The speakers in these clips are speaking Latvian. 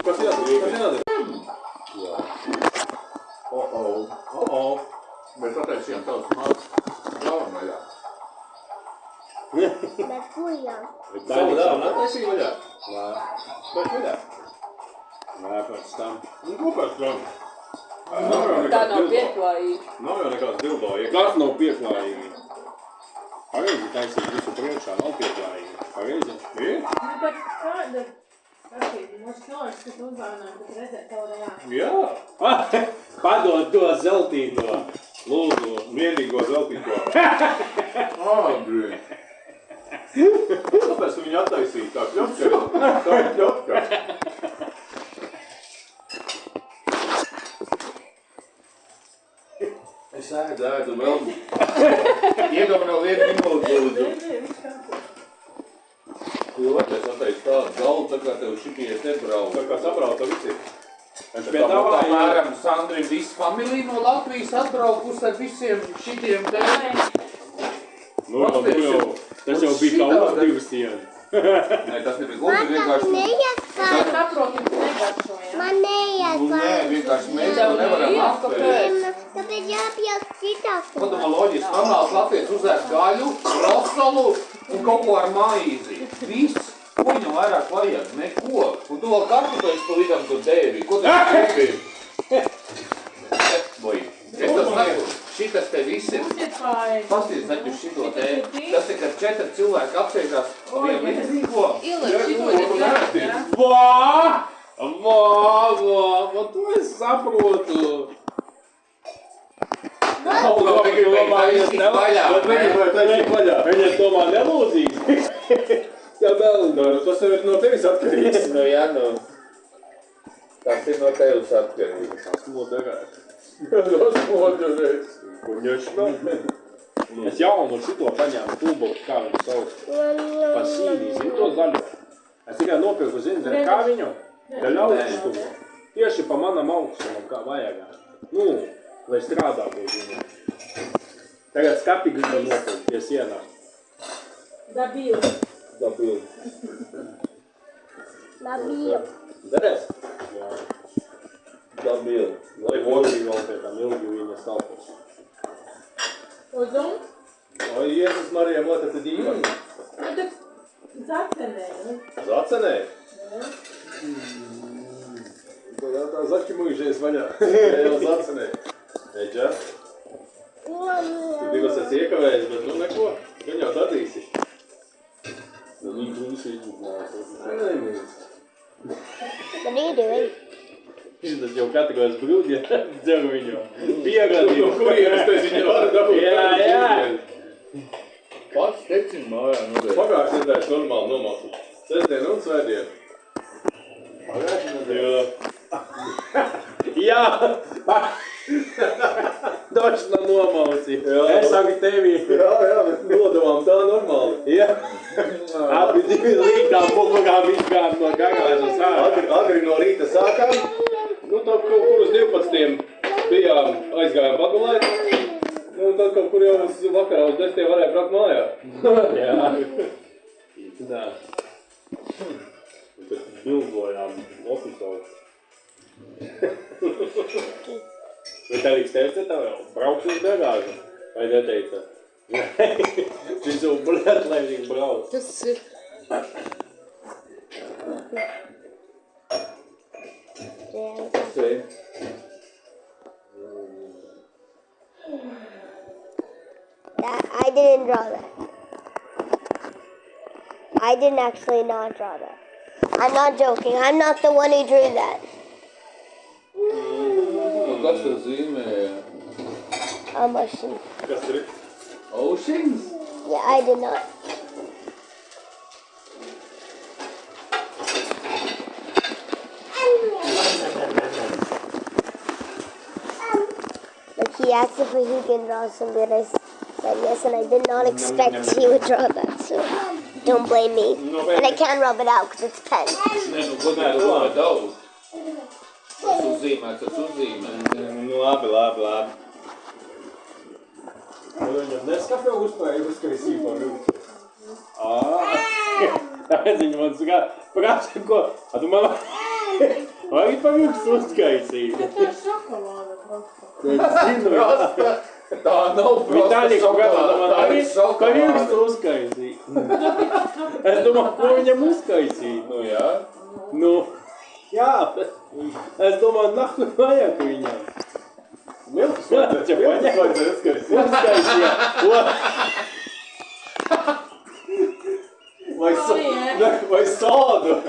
Kas jādara? Jā. Mēs attaisījām tavas mācas galvam vaļā. Bet kur jau? Savu dāvanu attaisīja vaļā? Nē. Bet vaļā? Nē, pēc tam. Ko pēc tam? Tā nav pieklājīga. Nav jau nekāds dildo, ja kāds nav pieklājīgi. Pareizi taisīt visu priekšā, nav pieklājīgi. Pareizi? Ir? Nu, pat kāda atšķirība. Mums nors, kas uzvānām, kad redzēt tavu reāli. Jā. Padod to zeltīto. Lūdzu, vienīgo zeltīto. Andri! Kāpēc tu viņu attaisīji tā kļopka? Tā ir kļopka. Es ēdu vēl. Iedom vēl vienu minūti, lūdzu. Viņš kāpēc. Otrais attaisi tādu galvu, tā kā tev šitie te brauc. Tā kā sabrauta visi. Es Apmēram Sandrim visu familiju no Latvijas atbraukus ar visiem šitiem te. Tas jau bija kā uzdivas diena. Nē, tas nebija gluži vienkārši. Es saprotu, ka negaršojam. Man neiet Nē, vienkārši mēs to nevaram aptvert. Tāpēc jāpjaukt citās. Padomā loģiski, normāls latviets uzēst gaļu, rosolu un kaut ko ar maizi. Viss, ko viņam vairāk vajag, neko. Un tu vēl kartupeļus pa vidam tu dēvi. Ko tu dēvi? Boj, es tas neku. Šitas te viss ir. Pasties neķu šito te. Tas ir, kad 4 cilvēki apsēžās. Ko? Vā, to es saprotu. Viņa domā nelūdzīgs. Jā, vēl. Tas jau ir no tevis atkarīgs. Nu, jā, nu. Tas ir no tevis atkarīgs. Es jaunu šito paņēmu tūbotu, kā viņu sauc. Pasīnī, zinu to zaļo. Es tikai nopirku, zinu, kā viņu. Daļ augstumu. Tieši pa manam augstumam, kā vajag. Nu, lai strādātu uz viņu. Tagad skapi gribu nopirkt pie sienām. Dabīli. Dabīli. Derēs? Jā. Dabīli. Lai vodīgi vēl pie tam ilgi viņa stalpos. Uzum? O, Jēzus Marija, mota tad īvani. Nu, tad zacenē, nu. Zacenē? Jā. Tā zaķi mūžēs vaļā. Jau zacenē. Eģa? Tu divas esi iekavējis, bet nu neko. Gan jau dadīsi. Nu, viņi krūsīgi nāc. What are you doing? Tas jau kategojas brūdi, ja dzeru viņu. Pieradīju. Kurienes tas viņu var dabūt? Jā. Pats tecini mājā, nu, bet. Pagājušajā nedēļas normāli nomācu. Sestdien un svētdien. Pagājušajā nedēļas. Jā. Došana nomauci. Es saku tevi. Jā, bet nodavām tā normāli. Jā. Abi divi līgtām pulgām izgājām no garāžas ārā. Agri no rīta sākām. Nu, tad kaut kur uz 12 bijām, aizgājām pagulēt. Nu, tad kaut kur jau uz vakarā uz 10 varēja braukt mājā. Jā. Tā. Un tad bilgojām oficiāli. Bet Eriks teica, tev jau brauks uz garāžu. Vai neteica? Viņš jau blēt, lai viņš brauc. Tas ir. I didn't draw that. I didn't actually not draw that. I'm not joking. I'm not the one who drew that. Kas tas zīmē? Ocean. Kas tur ir? Oceans? Yeah, I did not. Like he asked if he can draw something, and I said yes, and I did not expect he would draw that, so don't blame me. And I can't rub it out because it's pen. Nē, nu, ko tā domā daudz? Tas uzzīmē. Nu, labi. Viņam neskafē uzspēja uzskaisīt par rūci. Tāpēc viņi man saka, prāča, ko? A tu man Vai pa vilks uzkaisīt. Bet tā ir šokolāde prosta. Es zinu, jā. Prosta. Tā nav prosta Vitāļi kaut kādā šokolāde, man tā arī, ir ka vilks šokolāde. uzkaisīt. Es domāju, ko viņam uzkaisīt. Nu jā. Nu, jā. Es domāju, nahu vajag viņam. Miltus vajadzēja uzskaisīt. Uzkaisīt. Vai sādu.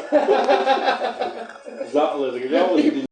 Zāles, grauziņi.